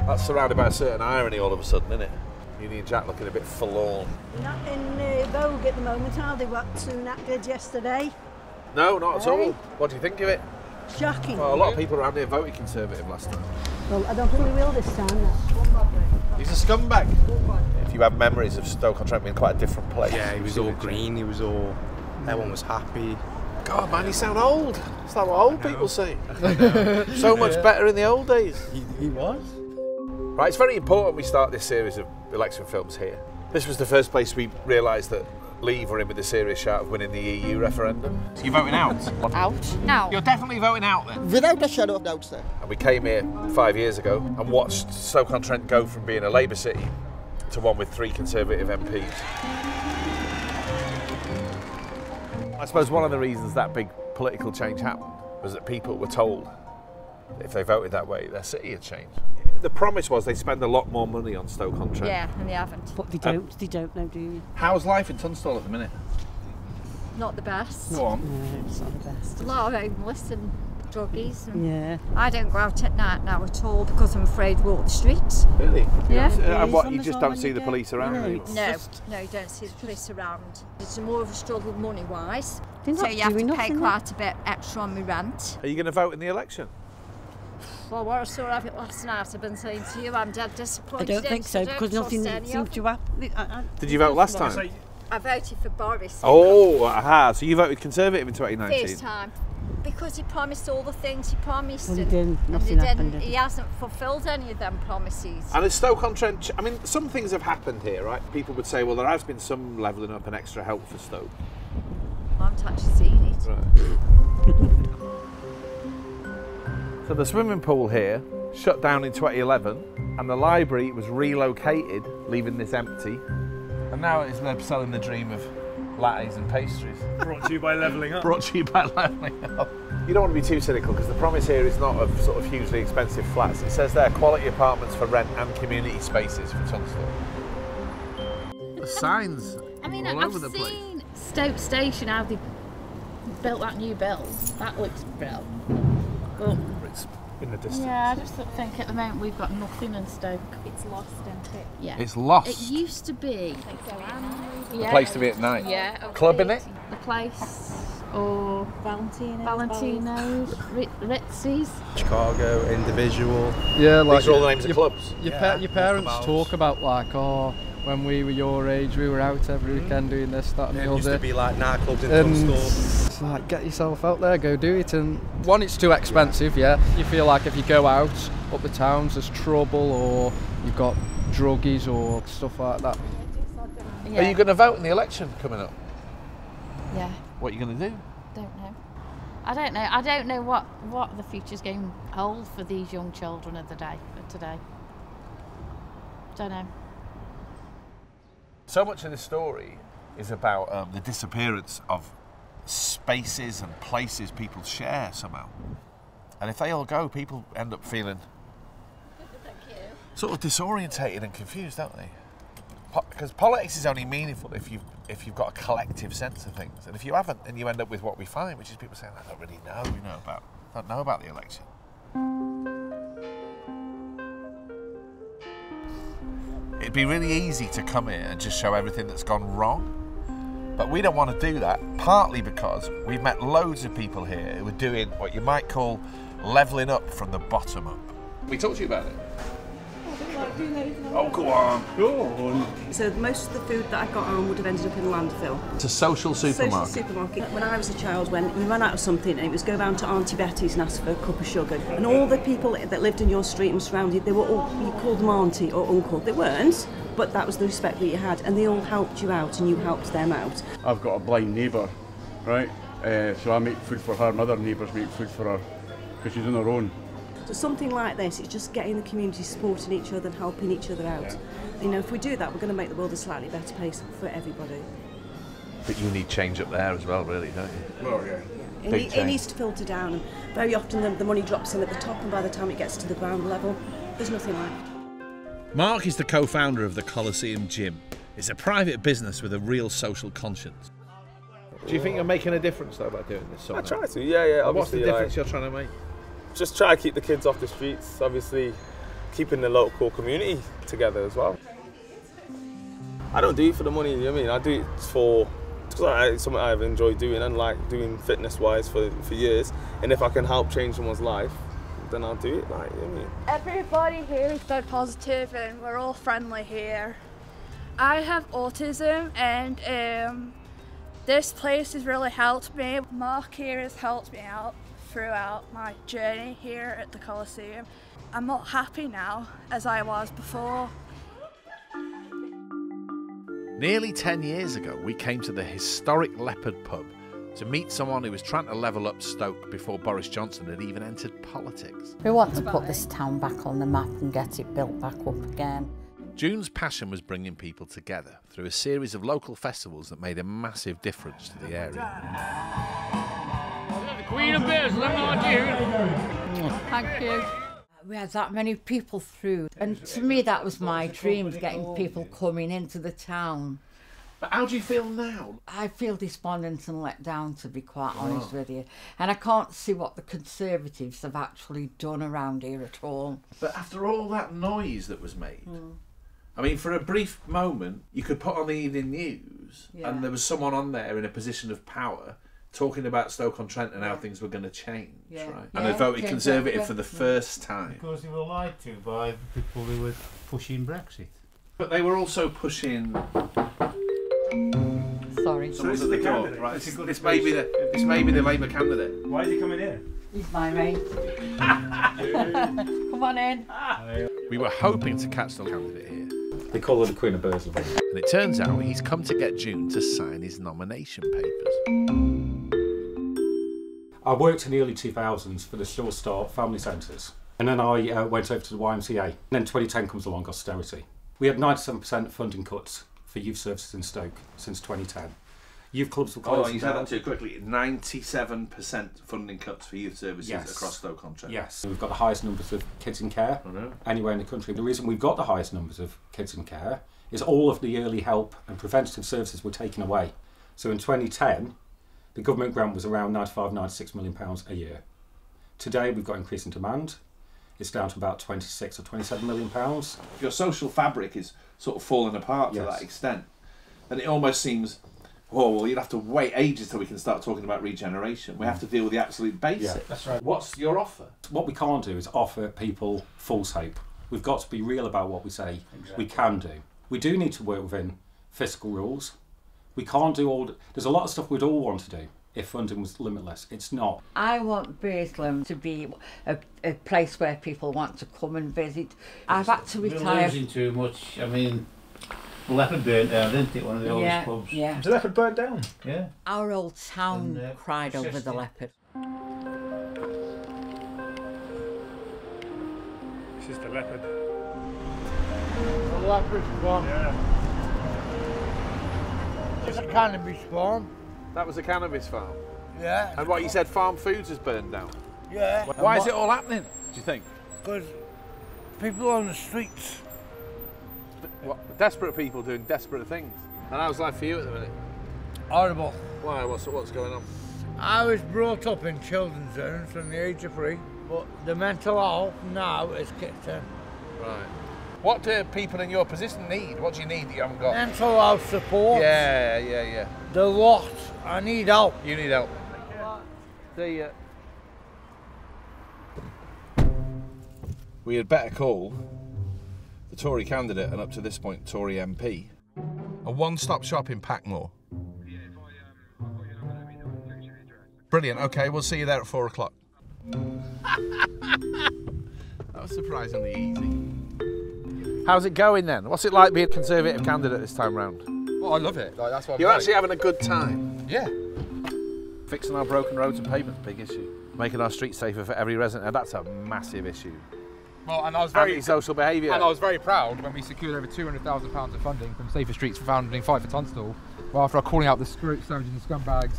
That's surrounded by a certain irony all of a sudden, isn't it? Union Jack looking a bit forlorn. Not in vogue at the moment, are they? What Sunak did yesterday? No, not at all. What do you think of it? Shocking. Well, a lot of people around here voted Conservative last time. Well, I don't think we will this time. He's a scumbag. If you have memories of Stoke-on-Trent being quite a different place. Yeah, he was all green, he was all... Everyone was happy. God, man, you sound old. It's like what old people say. So much better in the old days. He was. Right, it's very important we start this series of election films here. This was the first place we realised that Leave were in with a serious shout of winning the EU referendum. So you're voting out? Out? Now? You're definitely voting out then? Without a shadow of doubt, sir. And we came here 5 years ago and watched Stoke-on-Trent go from being a Labour city to one with 3 Conservative MPs. I suppose one of the reasons that big political change happened was that people were told that if they voted that way, their city had changed. The promise was they'd spend a lot more money on Stoke-on-Trent. Yeah, and they haven't. But they don't know, do you? How's life in Tunstall at the minute? Not the best. Go on. No, it's not the best. A lot of homeless and druggies. And Yeah. I don't go out at night now at all because I'm afraid to walk the streets. Really? Yeah. And what, you just don't see the police around anymore? No, you don't see the police around. It's more of a struggle money-wise. They're So not you have to doing pay nothing, quite a bit extra on my rent. Are you going to vote in the election? Well, what I saw of it last night, I've been saying to you, I'm dead I disappointed. don't think so, because nothing seems to happen. Did you vote last time? I voted for Boris. Oh, aha. So you voted Conservative in 2019? First time. Because he promised all the things he promised. Well, he and- didn't. and Nothing happened, did He he? hasn't fulfilled any of them promises. And as Stoke-on-Trent, I mean, some things have happened here, right? People would say, well, there has been some levelling up and extra help for Stoke. I haven't actually seen it. Right. So the swimming pool here shut down in 2011 and the library was relocated, leaving this empty. And now they're selling the dream of lattes and pastries. Brought to you by Levelling Up. Brought to you by Levelling Up. You don't want to be too cynical because the promise here is not of sort of hugely expensive flats. It says there quality apartments for rent and community spaces for Tunstall. The signs I mean, all I've over the place. seen Stoke Station, how they built that new build. That looks brilliant. But It's in the distance. yeah, I just think at the moment we've got nothing in Stoke. It's lost, isn't it? Yeah. It's lost. It used to be. The place to be at night. Yeah. Club in it? The place. Or Valentino's, Ritzy's. Chicago, Individual. Yeah, like These are all the names of clubs. Your Yeah, parents clubhouse. talk about like, oh, when we were your age, we were out every weekend doing this, that, and It the used to other. be like nightclubs in And Tunstall. it's like, get yourself out there, go do it. And one, it's too expensive. Yeah, you feel like if you go out up the towns, there's trouble, or you've got druggies or stuff like that. Yeah. Are you going to vote in the election coming up? Yeah. What are you going to do? Don't know. I don't know what the future's going to hold for these young children of the day, of today. Don't know. So much of this story is about the disappearance of spaces and places people share somehow. And if they all go, people end up feeling sort of disorientated and confused, don't they? Because politics is only meaningful if you've got a collective sense of things, and if you haven't, then you end up with what we find, which is people saying, "I don't really know, don't know about the election." It'd be really easy to come here and just show everything that's gone wrong, but we don't want to do that. Partly because we've met loads of people here who are doing what you might call levelling up from the bottom up. We talked to you about it. Oh, go on. So most of the food that I got on would have ended up in a landfill. It's a social supermarket. Social supermarket. When I was a child, when you ran out of something, and it was go round to Auntie Betty's and ask for a cup of sugar. And all the people that lived in your street and surrounded, they were all, you called them auntie or uncle. They weren't, but that was the respect that you had, and they all helped you out, and you helped them out. I've got a blind neighbour, right? So I make food for her, my other neighbours make food for her, because she's on her own. So something like this, it's just getting the community supporting each other and helping each other out. Yeah. You know, if we do that, we're going to make the world a slightly better place for everybody. But you need change up there as well, really, don't you? Well, yeah. It needs to filter down, and very often the money drops in at the top, and by the time it gets to the ground level, there's nothing left. Mark is the co-founder of the Coliseum Gym. It's a private business with a real social conscience. Do you think you're making a difference though by doing this? I try to, yeah. And what's the Obviously, difference you're trying to make? just try to keep the kids off the streets. Obviously, keeping the local community together as well. I don't do it for the money, you know what I mean? I do it because it's something I've enjoyed doing and like doing fitness-wise for years. And if I can help change someone's life, then I'll do it, like, you know what I mean? Everybody here is so positive and we're all friendly here. I have autism and this place has really helped me. Mark here has helped me out throughout my journey here at the Coliseum. I'm not happy now as I was before. Nearly 10 years ago, we came to the historic Leopard pub to meet someone who was trying to level up Stoke before Boris Johnson had even entered politics. We want to put this town back on the map and get it built back up again. June's passion was bringing people together through a series of local festivals that made a massive difference to the area. The Queen of Bears, Thank you. We had that many people through, and to me that was my dream, getting people coming into the town. But how do you feel now? I feel despondent and let down, to be quite honest with you. And I can't see what the Conservatives have actually done around here at all. But after all that noise that was made, I mean, for a brief moment, you could put on the evening news and there was someone on there in a position of power talking about Stoke-on-Trent and how things were going to change, right? And they voted Conservative for the first time. Because they were lied to by the people who were pushing Brexit. But they were also pushing... Sorry. Someone's at the door. Right, this may be the Labour candidate. Why is he coming here? He's my mate. Come on in. We were hoping to catch the candidate here. They call her the Queen of Bears. And it turns out he's come to get June to sign his nomination papers. I worked in the early 2000s for the Shore Start Family Centres. And then I went over to the YMCA. And then 2010 comes along, austerity. We had 97% funding cuts for youth services in Stoke since 2010. Youth clubs were closing down. You said that too quickly. 97% funding cuts for youth services across Stoke-on-Trent. Yes. We've got the highest numbers of kids in care anywhere in the country. The reason we've got the highest numbers of kids in care is all of the early help and preventative services were taken away. So in 2010, the government grant was around £95, £96 million a year. Today, we've got increasing demand. It's down to about £26 or £27 million. Your social fabric is sort of falling apart to that extent. And it almost seems, oh, well, you'd have to wait ages till we can start talking about regeneration. We have to deal with the absolute basics. Yeah, that's right. What's your offer? What we can't do is offer people false hope. We've got to be real about what we say we can do. We do need to work within fiscal rules. We can't do all... There's a lot of stuff we'd all want to do if funding was limitless. It's not. I want Burslem to be a place where people want to come and visit. I've had to retire. We're losing too much. I mean, Leopard burnt down, didn't it? One of the oldest pubs. Yeah. Was the Leopard burnt down? Yeah. Our old town cried over the Leopard. This is the Leopard. The Leopard's gone. Yeah. It's a cannabis farm. That was a cannabis farm? Yeah. And what you said, Farm Foods has burned down? Yeah. Why is it all happening, do you think? Because people on the streets. What, desperate people doing desperate things. And how's life for you at the minute? Horrible. Why? What's going on? I was brought up in children's zones from the age of 3, but the mental health now is kicked in. Right. What do people in your position need? What do you need that you haven't got? Mental health support. Yeah. The lot. I need help. You need help. See ya. We had better call the Tory candidate and up to this point Tory MP. A one-stop shop in Packmore. Brilliant. Okay, we'll see you there at 4 o'clock. That was surprisingly easy. How's it going then? What's it like being a Conservative candidate this time round? Well, I love it. Like, that's what You're actually having a good time? Yeah. Fixing our broken roads and pavements, big issue. Making our streets safer for every resident, and that's a massive issue. Well, and I was very anti-social behaviour. And I was very proud when we secured over £200,000 of funding from Safer Streets for founding Fight for Tunstall. Well, after calling out the scroats and the scumbags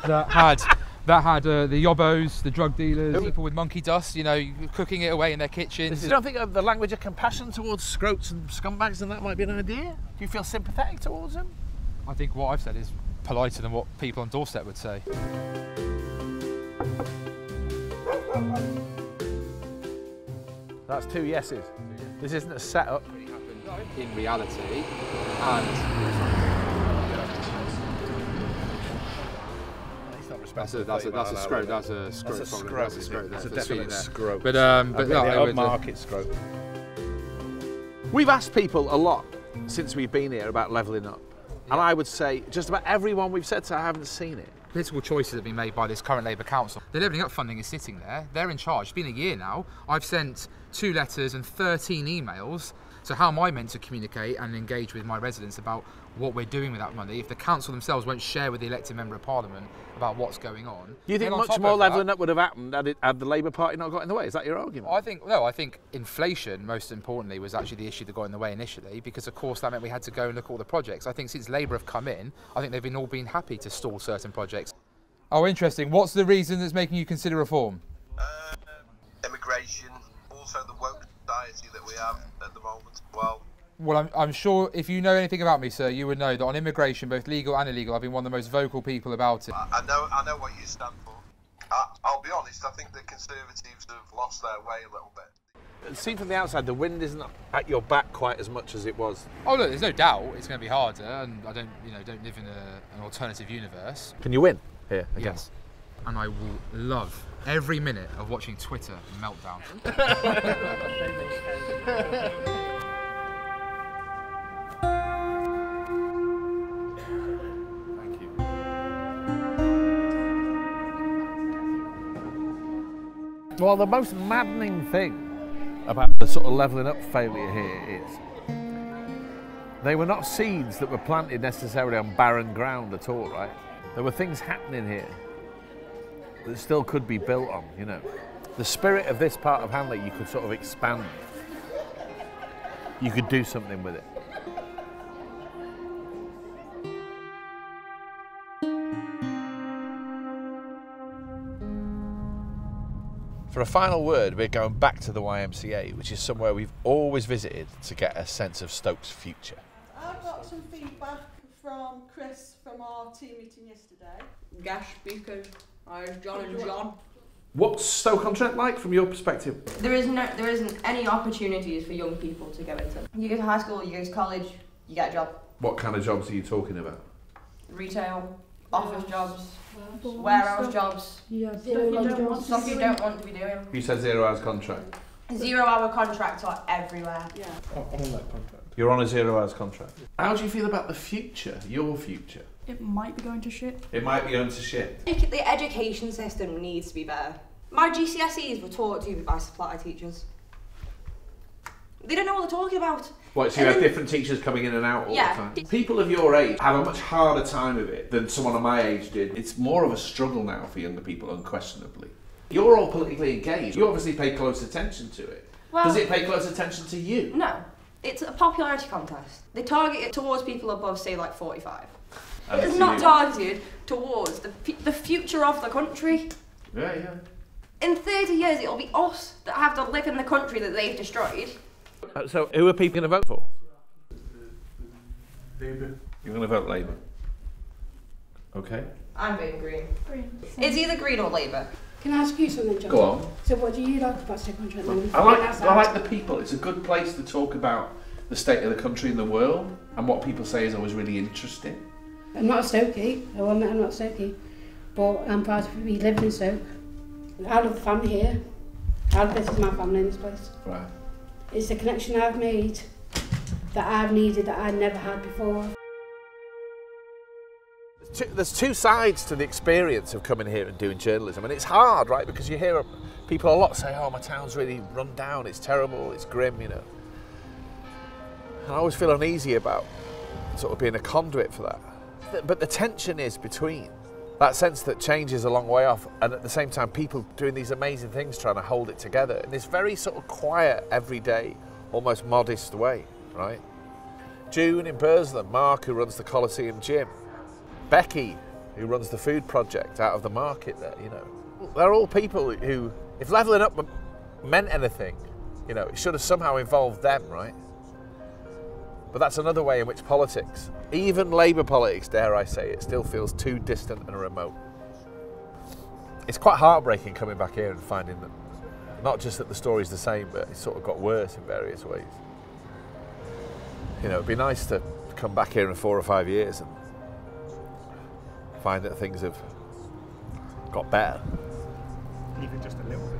that had the yobbos, the drug dealers, people with monkey dust, you know, cooking it away in their kitchens. You don't think the language of compassion towards scroats and scumbags and that might be an idea? Do you feel sympathetic towards them? I think what I've said is politer than what people on Dorset would say. That's 2 yeses. This isn't a setup. In reality, and that's a scrope. That's a scrope. That's a scrope. That's a definite scrope. But no, upmarket scrope. We've asked people a lot since we've been here about levelling up, and I would say just about everyone we've said to, I haven't seen it. Political choices that have been made by this current Labour Council. The Levelling Up funding is sitting there. They're in charge. It's been a year now. I've sent 2 letters and 13 emails. So how am I meant to communicate and engage with my residents about what we're doing with that money if the council themselves won't share with the elected member of parliament about what's going on? You think much more levelling up would have happened had the Labour Party not got in the way? Is that your argument? I think inflation, most importantly, was actually the issue that got in the way initially, because of course that meant we had to go and look at all the projects. I think since Labour have come in, I think they've all been happy to stall certain projects. Oh, interesting. What's the reason that's making you consider reform? Immigration, also the woke society that we have at the moment as well. Well, I'm sure if you know anything about me, sir, you would know that on immigration, both legal and illegal, I've been one of the most vocal people about it. I know what you stand for. I'll be honest, I think the Conservatives have lost their way a little bit. Seen from the outside, the wind isn't at your back quite as much as it was. Oh look, there's no doubt it's going to be harder, and I don't live in an alternative universe. Can you win here again? Yes. And I will love every minute of watching Twitter meltdown. Thank you. Well, the most maddening thing about the sort of levelling up failure here is they were not seeds that were planted necessarily on barren ground at all, right? There were things happening here that still could be built on, you know. The spirit of this part of Hanley you could sort of expand. You could do something with it. For a final word, we're going back to the YMCA, which is somewhere we've always visited to get a sense of Stoke's future. I got some feedback from Chris from our team meeting yesterday. Gash, Beacon, John and John. What's Stoke-on-Trent like from your perspective? There isn't any opportunities for young people to go into. You go to high school, you go to college, you get a job. What kind of jobs are you talking about? Retail, office jobs, warehouse jobs. Yeah, stuff you don't want to be doing. You said 0 hours contract. 0 hour contracts are everywhere. Yeah. I'm on that contract. You're on a 0 hours contract. How do you feel about the future, your future? It might be going to shit. It might be going to shit. The education system needs to be better. My GCSEs were taught to by supply teachers. They don't know what they're talking about. What, so you have different teachers coming in and out all the time? People of your age have a much harder time of it than someone of my age did. It's more of a struggle now for younger people, unquestionably. You're all politically engaged. You obviously pay close attention to it. Well, does it pay close attention to you? No. It's a popularity contest. They target it towards people above, say, like 45. It's not targeted towards the future of the country. Yeah, yeah. In 30 years, it'll be us that have to live in the country that they've destroyed. So who are people going to vote for? Labour. You're going to vote Labour. Okay. I'm voting Green. It's either Green or Labour. Can I ask you something, John? Go on. So what do you like about Stoke-on-Trent then? I like the people. It's a good place to talk about the state of the country and the world, and what people say is always really interesting. I'm not a Stokey. I will admit I'm not Stokey, but I'm proud to be living in Stoke. I love the family here. This is my family in this place. Right. It's the connection I've made that I've needed that I never had before. There's two sides to the experience of coming here and doing journalism, and it's hard, right? Because you hear people a lot say, "Oh, my town's really run down. It's terrible. It's grim," you know. And I always feel uneasy about sort of being a conduit for that. But the tension is between that sense that change is a long way off, and at the same time people doing these amazing things trying to hold it together in this very sort of quiet, everyday, almost modest way, right? June in Burslem, Mark who runs the Coliseum Gym, Becky who runs the food project out of the market there, you know. They're all people who, if levelling up meant anything, you know, it should have somehow involved them, right? But that's another way in which politics, even Labour politics, dare I say it, still feels too distant and remote. It's quite heartbreaking coming back here and finding that Not just that the story's the same, but it's sort of got worse in various ways. You know, it'd be nice to come back here in 4 or 5 years and find that things have got better. Even just a little bit.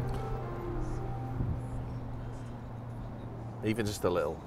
Even just a little.